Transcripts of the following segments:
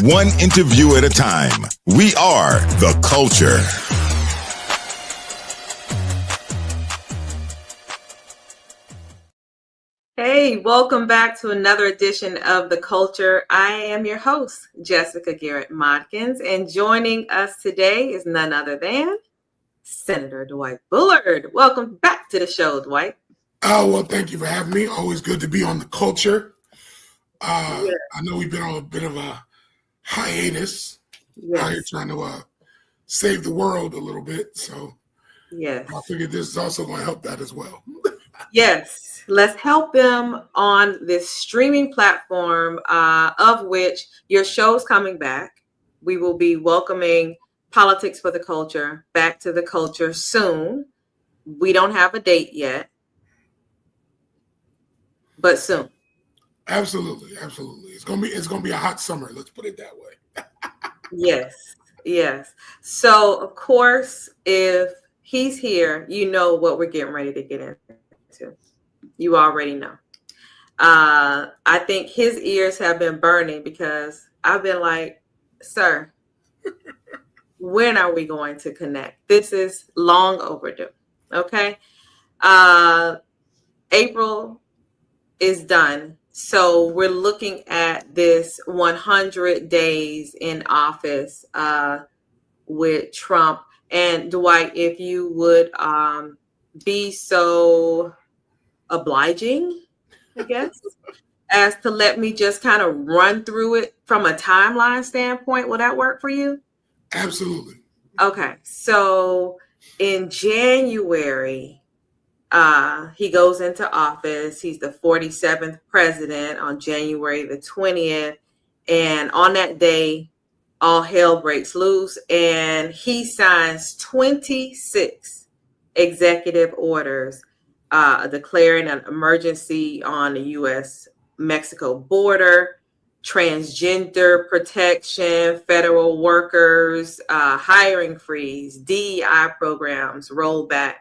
one interview at a time. We are the culture. Hey, welcome back to another edition of The Culture. I am your host, Jessica Modkins, and joining us today is none other than Senator Dwight Bullard. Welcome back to the show, Dwight. Well, thank you for having me. Always good to be on The Culture. I know we've been on a bit of a hiatus. Out here trying to save the world a little bit. So I figured this is also going to help that as well. Yes, let's help them on this streaming platform, of which your show's coming back. We will be welcoming Politics for the Culture back to the culture soon. We don't have a date yet, but soon. Absolutely. It's gonna be a hot summer. Let's put it that way. Yes. So, of course, if he's here, you know what we're getting ready to get into. You already know. I think his ears have been burning because I've been like, sir, when are we going to connect? This is long overdue. Okay. April is done. So we're looking at this 100 days in office with Trump. And Dwight, if you would be so obliging, I guess, as to let me just kind of run through it from a timeline standpoint. Will that work for you? Absolutely. Okay. So in January, he goes into office. He's the 47th president on January the 20th. And on that day, all hell breaks loose. And he signs 26 executive orders declaring an emergency on the U.S.-Mexico border, transgender protection, federal workers, hiring freeze, DEI programs, rollback.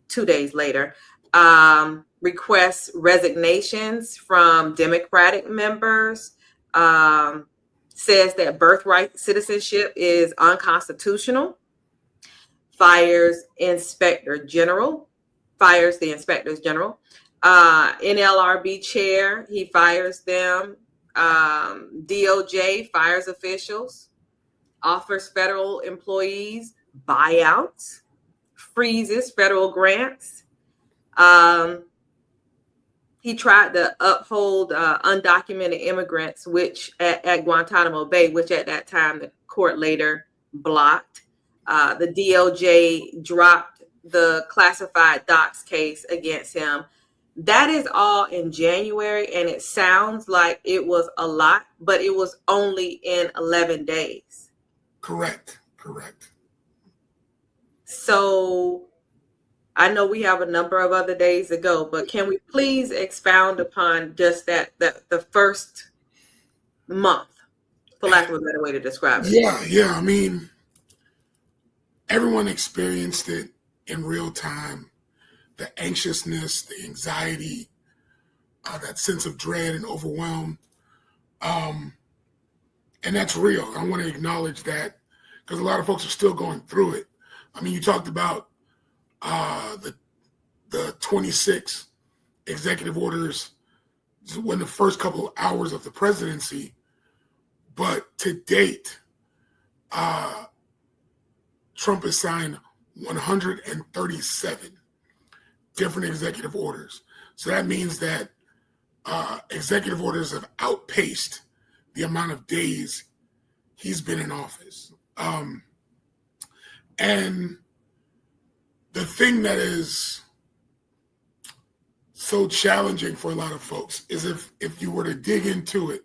2 days later, requests resignations from Democratic members, says that birthright citizenship is unconstitutional, fires the inspectors general. NLRB chair, he fires them. DOJ fires officials, offers federal employees buyouts, freezes federal grants. He tried to uphold undocumented immigrants, which at Guantanamo Bay, which at that time the court later blocked. The DOJ dropped the classified docs case against him. That is all in January, and it sounds like it was a lot, but it was only in 11 days. Correct. So I know we have a number of other days to go, but can we please expound upon just that the first month, for lack of a better way to describe it? Yeah. I mean, everyone experienced it in real time. The anxiousness, the anxiety, that sense of dread and overwhelm. And that's real. I want to acknowledge that because a lot of folks are still going through it. I mean, you talked about the 26 executive orders in the first couple of hours of the presidency, but to date, Trump has signed 137 different executive orders. So that means that executive orders have outpaced the amount of days he's been in office. And the thing that is so challenging for a lot of folks is if you were to dig into it,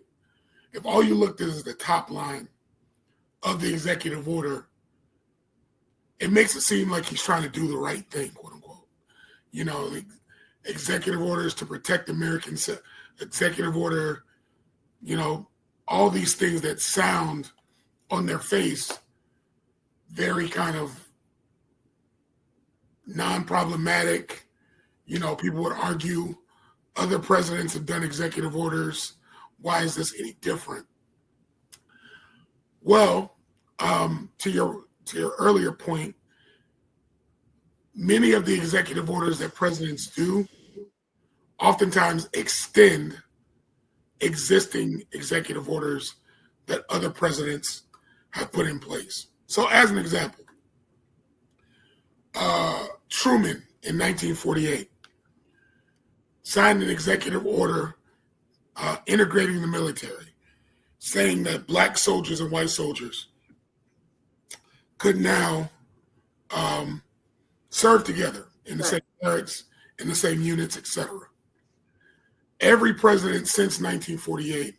if all you looked at is the top line of the executive order, it makes it seem like he's trying to do the right thing, quote unquote. You know, the executive orders to protect Americans, executive order, you know, all these things that sound on their face very kind of non-problematic. You know, people would argue other presidents have done executive orders. Why is this any different? Well, to your earlier point, many of the executive orders that presidents do oftentimes extend existing executive orders that other presidents have put in place. So as an example, Truman in 1948 signed an executive order integrating the military, saying that black soldiers and white soldiers could now serve together in the same barracks, in the same units, etc. Every president since 1948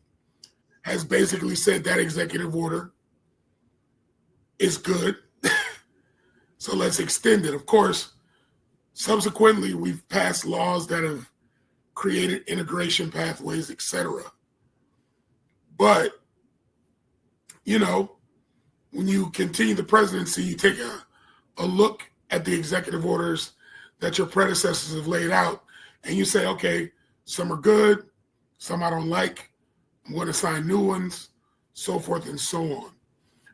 has basically said that executive order is good, so let's extend it. Of course, subsequently, we've passed laws that have created integration pathways, etc. But, you know, when you continue the presidency, you take a look at the executive orders that your predecessors have laid out, and you say, okay, some are good, some I don't like, I'm going to sign new ones, so forth and so on.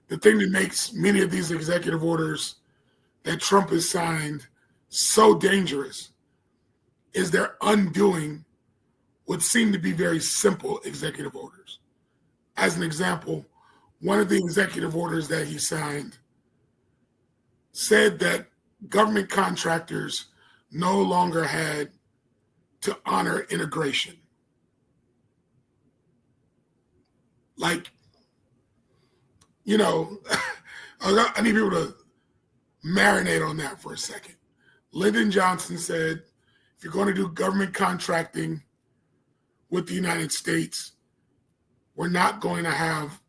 The thing that makes many of these executive orders that Trump has signed so dangerous is they're undoing what seem to be very simple executive orders. As an example, one of the executive orders that he signed said that government contractors no longer had to honor integration. Like, you know, I need people to marinate on that for a second. Lyndon Johnson said, if you're going to do government contracting with the United States, we're not going to have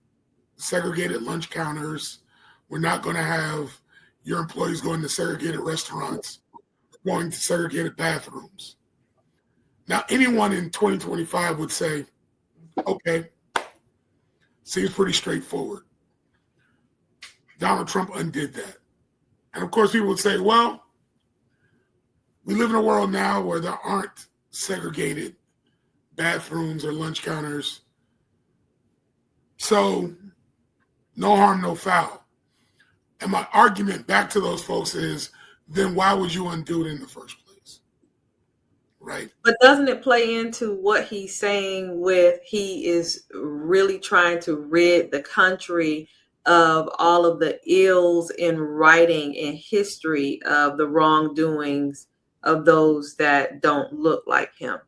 segregated lunch counters. We're not going to have your employees going to segregated restaurants, going to segregated bathrooms. Now, anyone in 2025 would say, okay, seems pretty straightforward. Donald Trump undid that. And of course, people would say, well, we live in a world now where there aren't segregated bathrooms or lunch counters. So no harm, no foul. And my argument back to those folks is, then why would you undo it in the first place? Right? But doesn't it play into what he's saying with he is really trying to rid the country of all of the ills in writing and history of the wrongdoings of those that don't look like him?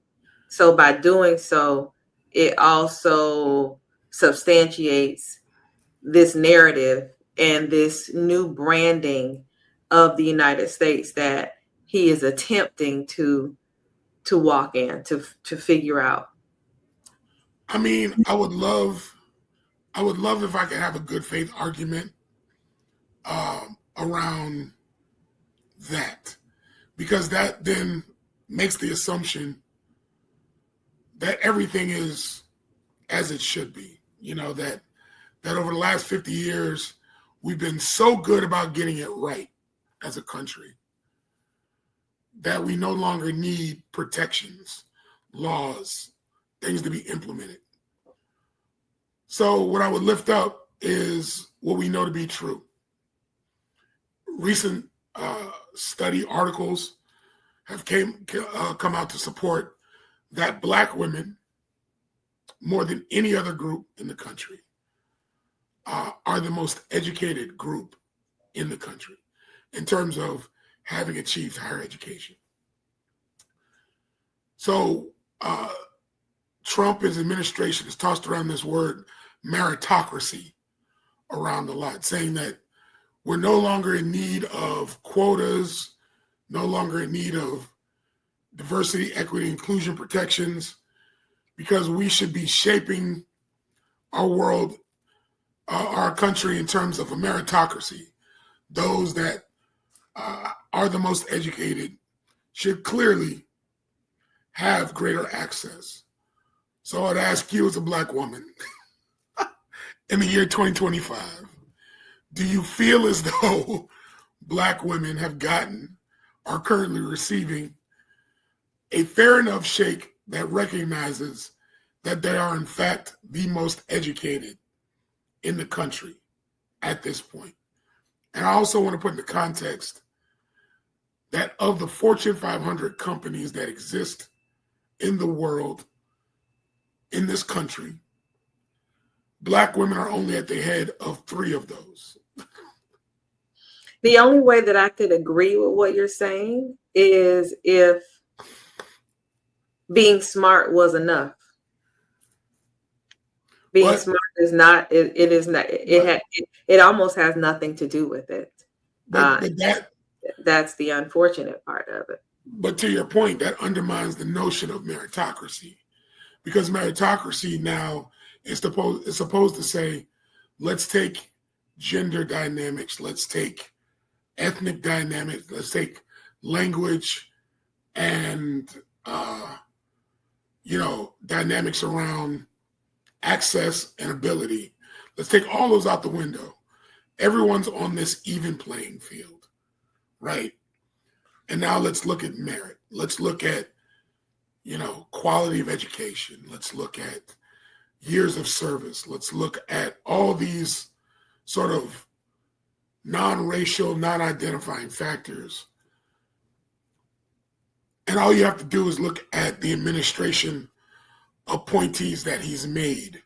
So by doing so, it also substantiates this narrative and this new branding of the United States that he is attempting to walk in, to figure out. I mean, I would love if I could have a good faith argument around that, because that then makes the assumption that everything is as it should be. You know, that over the last 50 years, we've been so good about getting it right as a country that we no longer need protections, laws, things to be implemented. So what I would lift up is what we know to be true. Recent study articles have come out to support that Black women, more than any other group in the country, are the most educated group in the country in terms of having achieved higher education. So Trump, his administration, has tossed around this word meritocracy around a lot, saying that we're no longer in need of quotas, no longer in need of diversity, equity, inclusion protections, because we should be shaping our world, our country in terms of a meritocracy. Those that are the most educated should clearly have greater access. So I'd ask you as a Black woman, in the year 2025, do you feel as though Black women have gotten, are currently receiving a fair enough shake that recognizes that they are, in fact, the most educated in the country at this point. And I also want to put into context that of the Fortune 500 companies that exist in the world, in this country, Black women are only at the head of 3 of those. The only way that I could agree with what you're saying is if being smart was enough. Being smart is not. It is not. It almost has nothing to do with it. But that's the unfortunate part of it. But to your point, that undermines the notion of meritocracy, because meritocracy now is supposed to say, let's take gender dynamics, let's take ethnic dynamics, let's take language and dynamics around access and ability. Let's take all those out the window. Everyone's on this even playing field, right? And now let's look at merit. Let's look at, quality of education. Let's look at years of service. Let's look at all these sort of non-racial, non-identifying factors. And all you have to do is look at the administration appointees that he's made,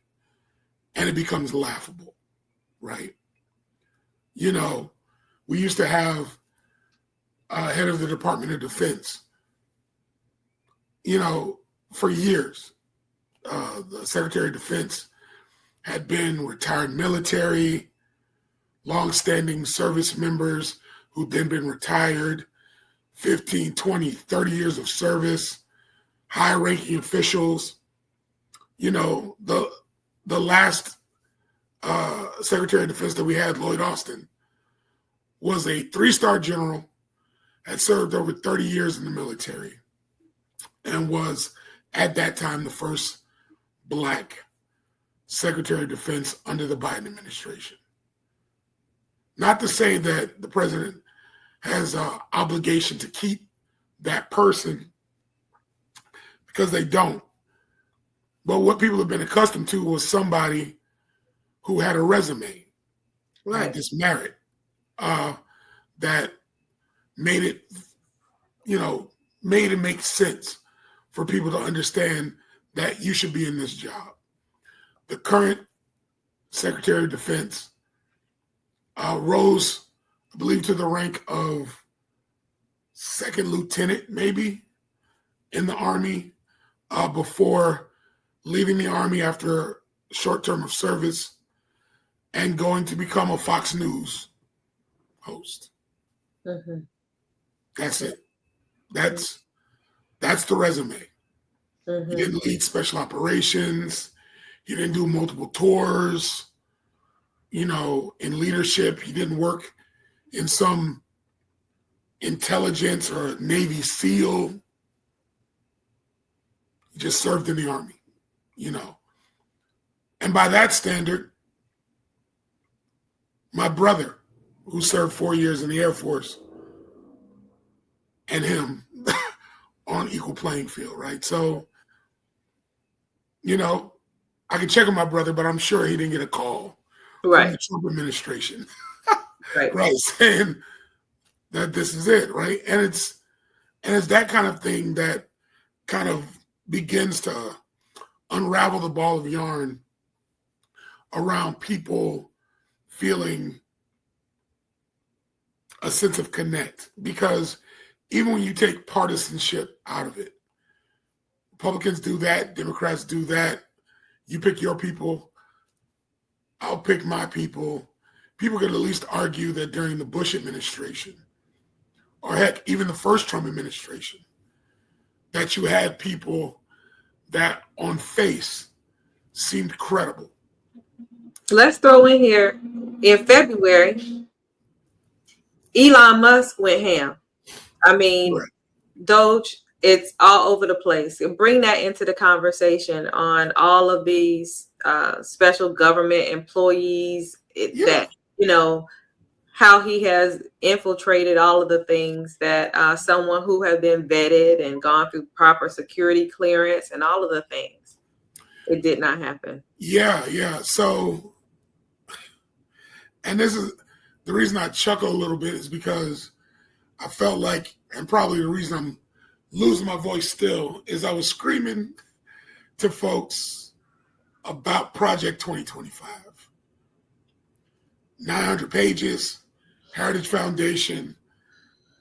and it becomes laughable, right? We used to have head of the Department of Defense, for years. The Secretary of Defense had been retired military, longstanding service members who'd then been retired, 15, 20, 30 years of service, high-ranking officials. The last Secretary of Defense that we had, Lloyd Austin, was a 3-star general, had served over 30 years in the military, and was at that time the first Black Secretary of Defense under the Biden administration. Not to say that the president has an obligation to keep that person, because they don't. But what people have been accustomed to was somebody who had a resume, right, had this merit, that made it make sense for people to understand that you should be in this job. The current Secretary of Defense rose, I believe, to the rank of 2nd lieutenant, maybe, in the Army, before leaving the Army after a short term of service and going to become a Fox News host. Mm-hmm. That's it. That's the resume. Mm-hmm. He didn't lead special operations. He didn't do multiple tours, in leadership. He didn't work in some intelligence or Navy SEAL. He just served in the Army, And by that standard, my brother, who served 4 years in the Air Force, and him on equal playing field, right? So, I can check on my brother, but I'm sure he didn't get a call from the Trump administration, right, saying that this is it, right? And it's that kind of thing that kind of begins to unravel the ball of yarn around people feeling a sense of connect, because even when you take partisanship out of it, Republicans do that, Democrats do that. You pick your people, I'll pick my people. People could at least argue that during the Bush administration, or heck, even the first Trump administration, that you had people that on face seemed credible. Let's throw in here, in February, Elon Musk went ham. I mean, right. Doge, it's all over the place. And bring that into the conversation on all of these special government employees that, how he has infiltrated all of the things that someone who have been vetted and gone through proper security clearance and all of the things. It did not happen. Yeah. So, and this is the reason I chuckle a little bit is because I felt like, and probably the reason I'm losing my voice still, is I was screaming to folks about Project 2025. 900 pages, Heritage Foundation,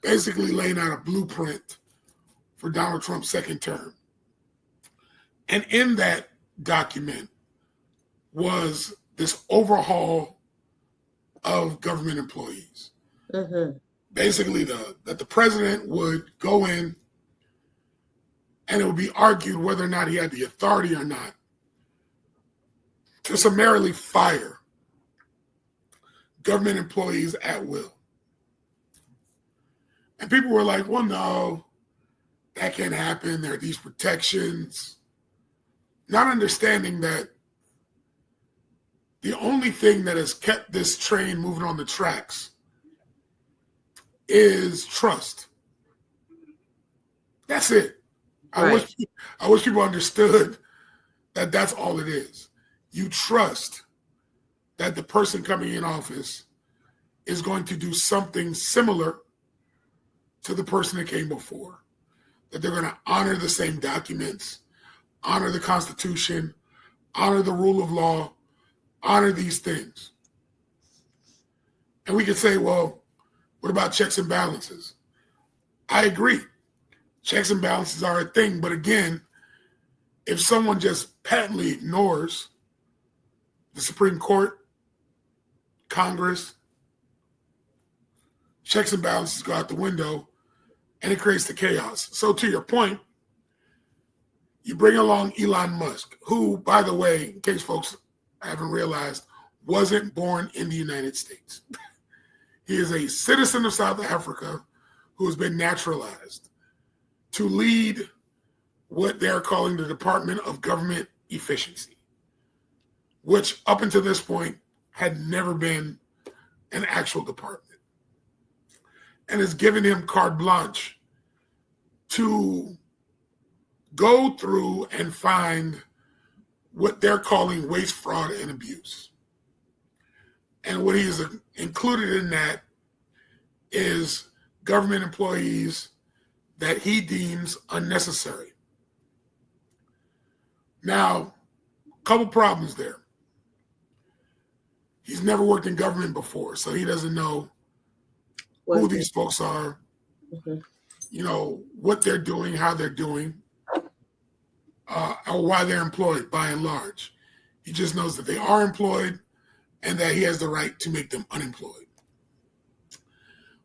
basically laying out a blueprint for Donald Trump's second term. And in that document was this overhaul of government employees. Mm-hmm. Basically, that the president would go in and it would be argued whether or not he had the authority or not to summarily fire government employees at will. And people were like, well, no, that can't happen. There are these protections. Not understanding that the only thing that has kept this train moving on the tracks is trust. That's it. Right. I wish people understood that that's all it is. You trust that the person coming in office is going to do something similar to the person that came before, that they're going to honor the same documents, honor the Constitution, honor the rule of law, honor these things. And we could say, well, what about checks and balances? I agree. Checks and balances are a thing. But again, if someone just patently ignores the Supreme Court, Congress, checks and balances go out the window and it creates the chaos. So to your point, you bring along Elon Musk, who, by the way, in case folks haven't realized, wasn't born in the United States. He is a citizen of South Africa who has been naturalized to lead what they're calling the Department of Government Efficiency, which up until this point had never been an actual department, and has given him carte blanche to go through and find what they're calling waste, fraud, and abuse. And what he's included in that is government employees that he deems unnecessary. Now, a couple problems there. He's never worked in government before, so he doesn't know who these folks are, what they're doing, how they're doing, or why they're employed by and large. He just knows that they are employed and that he has the right to make them unemployed.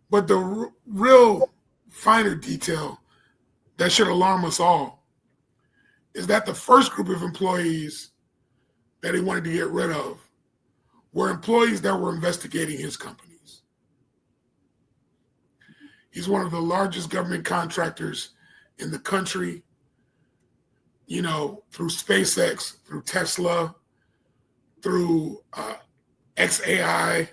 But the real finer detail that should alarm us all is that the first group of employees that he wanted to get rid of were employees that were investigating his companies. He's one of the largest government contractors in the country, through SpaceX, through Tesla, through XAI.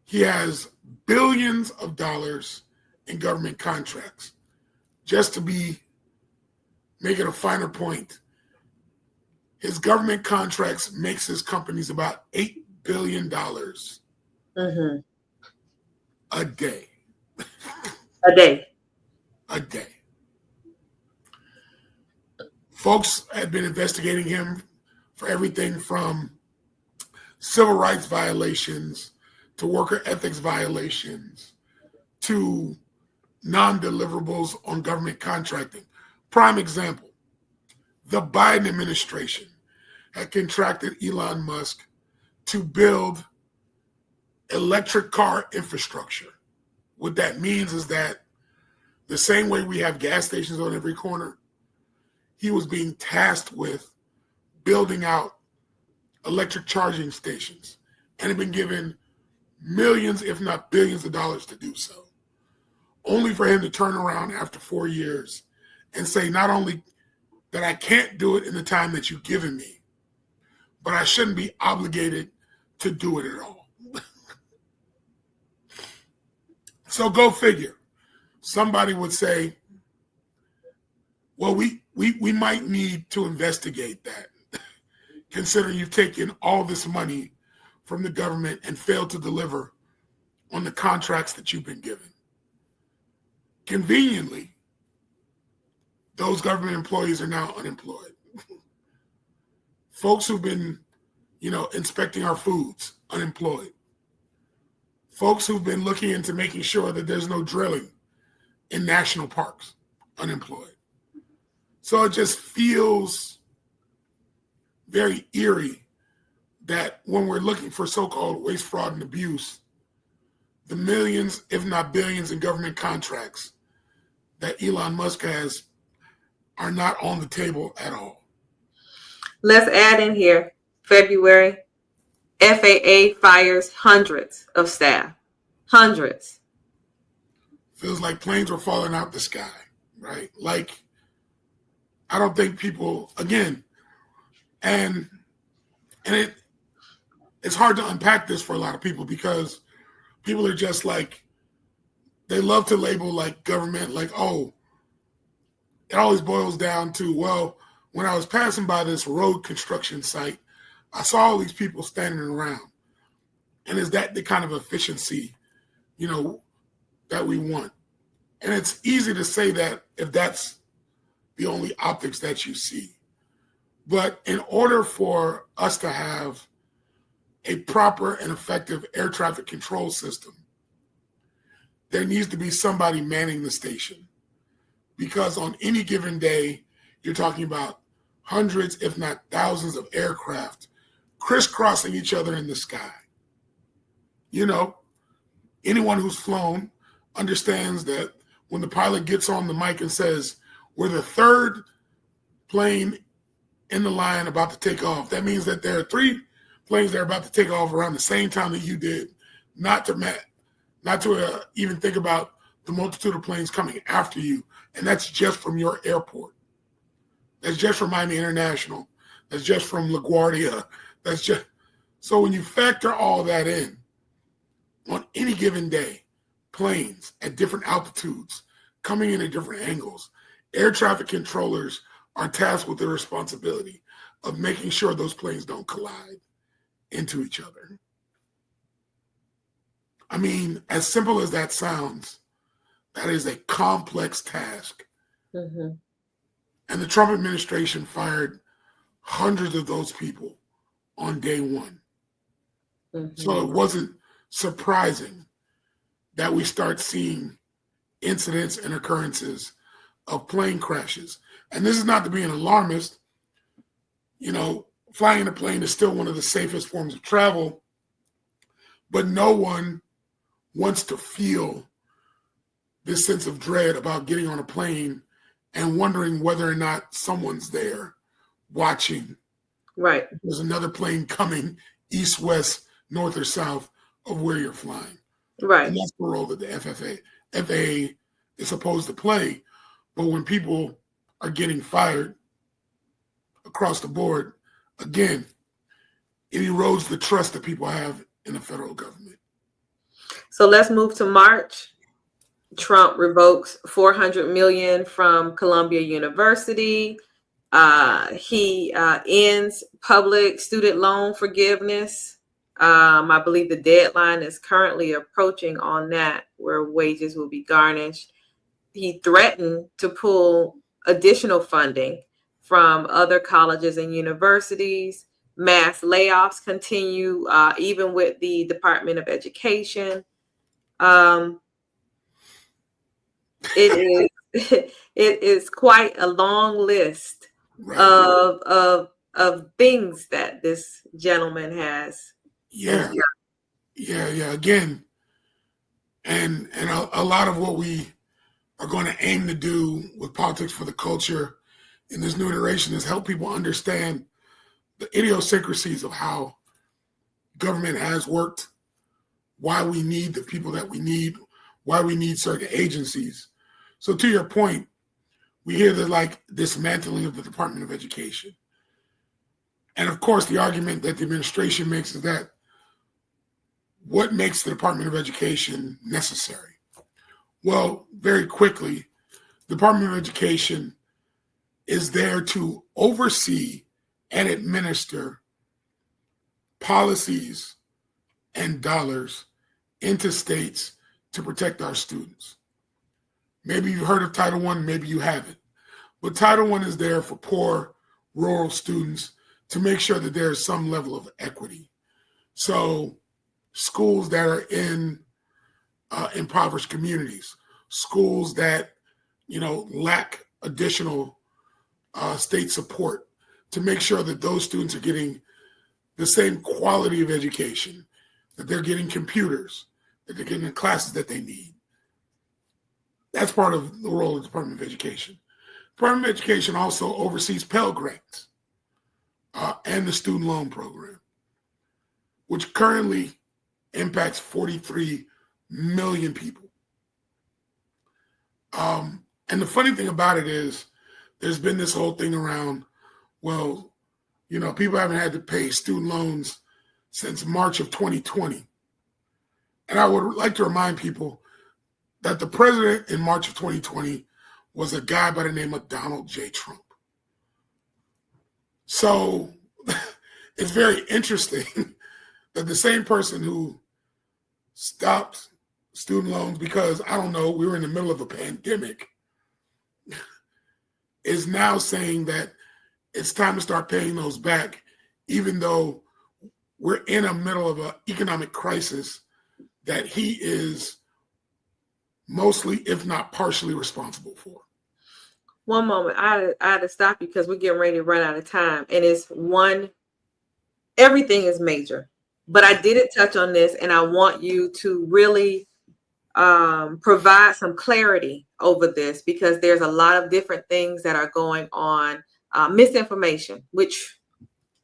He has billions of dollars in government contracts. Just to make it a finer point, his government contracts makes his companies about $8 billion a day. A day. Folks had been investigating him for everything from civil rights violations to worker ethics violations to non-deliverables on government contracting. Prime example, the Biden administration had contracted Elon Musk to build electric car infrastructure. What that means is that the same way we have gas stations on every corner, he was being tasked with building out electric charging stations and had been given millions, if not billions of dollars to do so. Only for him to turn around after 4 years and say, not only that I can't do it in the time that you've given me, but I shouldn't be obligated to do it at all. So go figure. Somebody would say, well, we might need to investigate that, considering you've taken all this money from the government and failed to deliver on the contracts that you've been given. Conveniently, those government employees are now unemployed. Folks who've been, inspecting our foods, unemployed. Folks who've been looking into making sure that there's no drilling in national parks, unemployed. So it just feels very eerie that when we're looking for so-called waste, fraud, and abuse, the millions, if not billions, in government contracts that Elon Musk has are not on the table at all. Let's add in here, February, FAA fires hundreds of staff. Hundreds. Feels like planes were falling out the sky, right? Like, I don't think people, again, and it's hard to unpack this for a lot of people because people are just like, they love to label like government, like, oh, it always boils down to, well, when I was passing by this road construction site, I saw all these people standing around. And is that the kind of efficiency, that we want? And it's easy to say that if that's the only optics that you see. But in order for us to have a proper and effective air traffic control system, there needs to be somebody manning the station. Because on any given day, you're talking about hundreds, if not thousands, of aircraft crisscrossing each other in the sky. Anyone who's flown understands that when the pilot gets on the mic and says, we're the third plane in the line about to take off, that means that there are 3 planes that are about to take off around the same time that you did, not to even think about the multitude of planes coming after you. And that's just from your airport. That's just from Miami International. That's just from LaGuardia. So when you factor all that in, on any given day, planes at different altitudes, coming in at different angles, air traffic controllers are tasked with the responsibility of making sure those planes don't collide into each other. I mean, as simple as that sounds, that is a complex task. Mm-hmm. And the Trump administration fired hundreds of those people on day one. Mm-hmm. So it wasn't surprising that we start seeing incidents and occurrences of plane crashes. And this is not to be an alarmist. Flying in a plane is still one of the safest forms of travel, but no one wants to feel this sense of dread about getting on a plane and wondering whether or not someone's there watching. Right. There's another plane coming east, west, north, or south of where you're flying. Right. And that's the role that the FAA is supposed to play. But when people are getting fired across the board, again, it erodes the trust that people have in the federal government. So let's move to March. Trump revokes $400 million from Columbia University. He ends public student loan forgiveness. I believe the deadline is currently approaching on that, where wages will be garnished. He threatened to pull additional funding from other colleges and universities. Mass layoffs continue, even with the Department of Education. It is quite a long list of things that this gentleman has. Yeah. Again, and a lot of what we are going to aim to do with Politics for the Culture in this new iteration is help people understand the idiosyncrasies of how government has worked, why we need the people that we need, why we need certain agencies. So to your point, we hear the dismantling of the Department of Education. And of course, the argument that the administration makes is that what makes the Department of Education necessary? Well, very quickly, the Department of Education is there to oversee and administer policies and dollars into states to protect our students. Maybe you've heard of Title I, maybe you haven't. But Title I is there for poor rural students to make sure that there is some level of equity. So schools that are in impoverished communities, schools that, lack additional state support, to make sure that those students are getting the same quality of education, that they're getting computers, that they're getting the classes that they need. That's part of the role of the Department of Education. The Department of Education also oversees Pell Grants and the student loan program, which currently impacts 43 million people. And the funny thing about it is there's been this whole thing around, well, people haven't had to pay student loans since March of 2020. And I would like to remind people that the president in March of 2020 was a guy by the name of Donald J. Trump. So it's very interesting that the same person who stopped student loans because, I don't know, we were in the middle of a pandemic, is now saying that it's time to start paying those back, even though we're in the middle of an economic crisis that he is mostly, if not partially, responsible for. One moment, I had to stop you because we're getting ready to run out of time. And everything is major. But I didn't touch on this, and I want you to really provide some clarity over this, because there's a lot of different things that are going on. Misinformation, which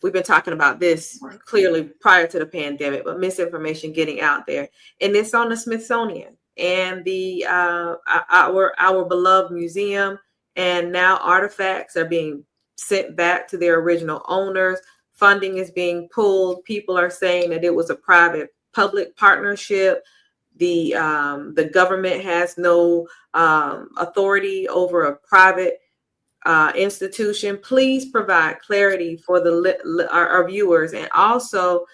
we've been talking about this clearly prior to the pandemic, but misinformation getting out there. And it's on the Smithsonian and the our beloved museum. And now artifacts are being sent back to their original owners. Funding is being pulled. People are saying that it was a private-public partnership. The government has no authority over a private institution. Please provide clarity for our viewers, and also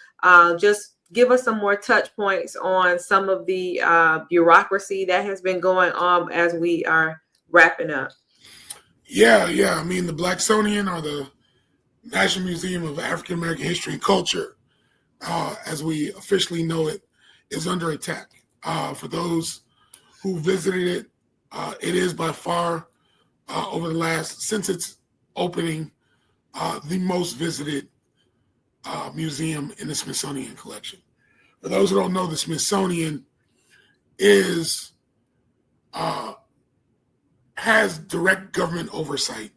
just give us some more touch points on some of the bureaucracy that has been going on as we are wrapping up. Yeah. I mean, the Blacksonian, or the National Museum of African American History and Culture, as we officially know it, is under attack. For those who visited it, it is by far, since its opening, the most visited museum in the Smithsonian collection. For those who don't know, the Smithsonian has direct government oversight,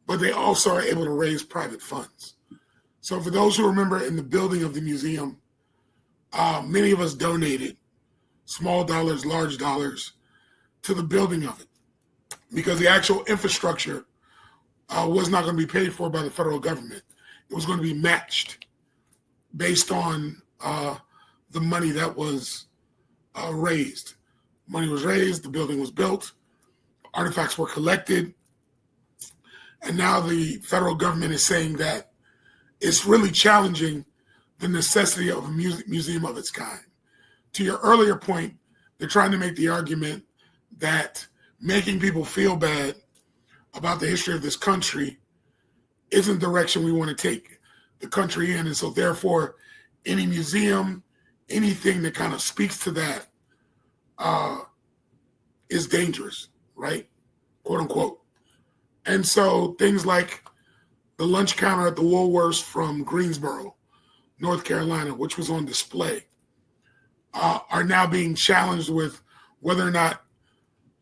but they also are able to raise private funds. So for those who remember, in the building of the museum, many of us donated small dollars, large dollars, to the building of it, because the actual infrastructure was not going to be paid for by the federal government. It was going to be matched based on the money that was raised. Money was raised, the building was built, artifacts were collected, and now the federal government is saying that it's really challenging the necessity of a museum of its kind. To your earlier point, they're trying to make the argument that making people feel bad about the history of this country isn't the direction we want to take the country in. And so therefore, any museum, anything that kind of speaks to that is dangerous, right? Quote unquote. And so things like the lunch counter at the Woolworths from Greensboro, North Carolina, which was on display, are now being challenged with whether or not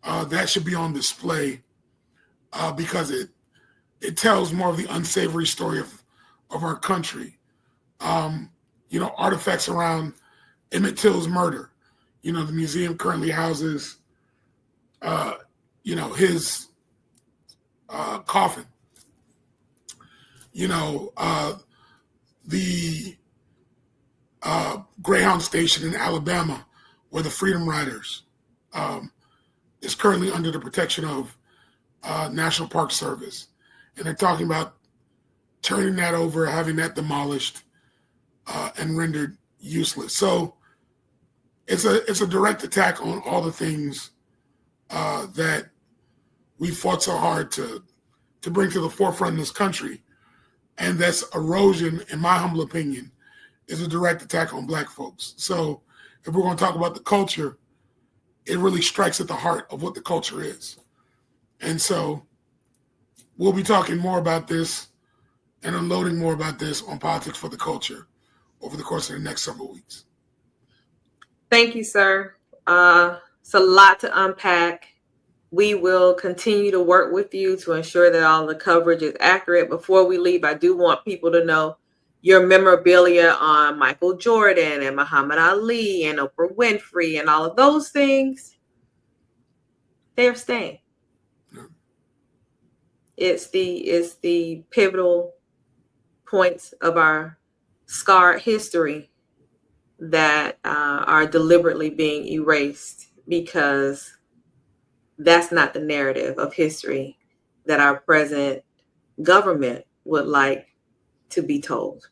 that should be on display, because it tells more of the unsavory story of our country. Artifacts around Emmett Till's murder. The museum currently houses, his coffin. The Greyhound station in Alabama, where the Freedom Riders is currently under the protection of National Park Service. And they're talking about turning that over, having that demolished and rendered useless. So it's a direct attack on all the things that we fought so hard to bring to the forefront in this country. And that's erosion, in my humble opinion, is a direct attack on Black folks. So if we're going to talk about the culture, it really strikes at the heart of what the culture is. And so we'll be talking more about this and unloading more about this on Politics for the Culture over the course of the next several weeks. Thank you, sir. It's a lot to unpack. We will continue to work with you to ensure that all the coverage is accurate. Before we leave, I do want people to know your memorabilia on Michael Jordan and Muhammad Ali and Oprah Winfrey and all of those things, they're staying. Yeah. It's the pivotal points of our scarred history that are deliberately being erased, because that's not the narrative of history that our present government would like to be told.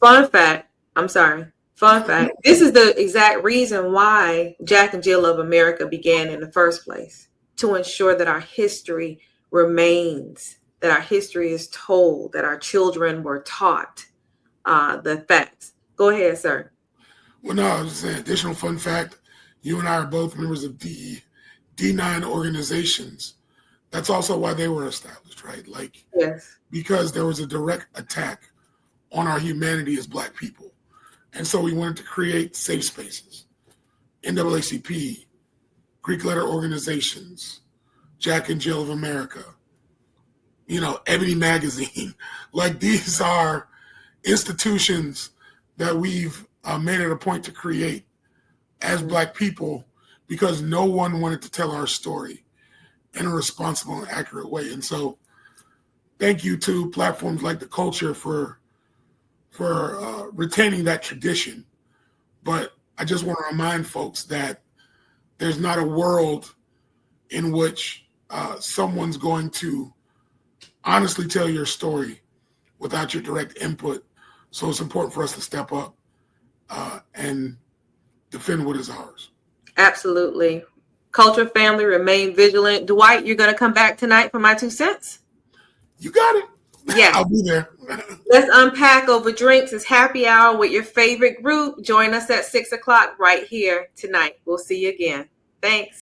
Fun fact, this is the exact reason why Jack and Jill of America began in the first place, to ensure that our history remains, that our history is told, that our children were taught the facts. Go ahead, sir. Well, no, I was just saying, additional fun fact, you and I are both members of D9 organizations. That's also why they were established, right? Like, yes, because there was a direct attack on our humanity as Black people. And so we wanted to create safe spaces. NAACP, Greek letter organizations, Jack and Jill of America, Ebony Magazine. Like, these are institutions that we've made it a point to create as Black people, because no one wanted to tell our story in a responsible and accurate way. And so thank you to platforms like The Culture for retaining that tradition. But I just want to remind folks that there's not a world in which someone's going to honestly tell your story without your direct input. So it's important for us to step up and defend what is ours. Absolutely. Culture family, remain vigilant. Dwight, you're going to come back tonight for my 2 cents? You got it. Yeah. I'll be there. Let's unpack over drinks. It's happy hour with your favorite group. Join us at 6 o'clock right here tonight. We'll see you again. Thanks.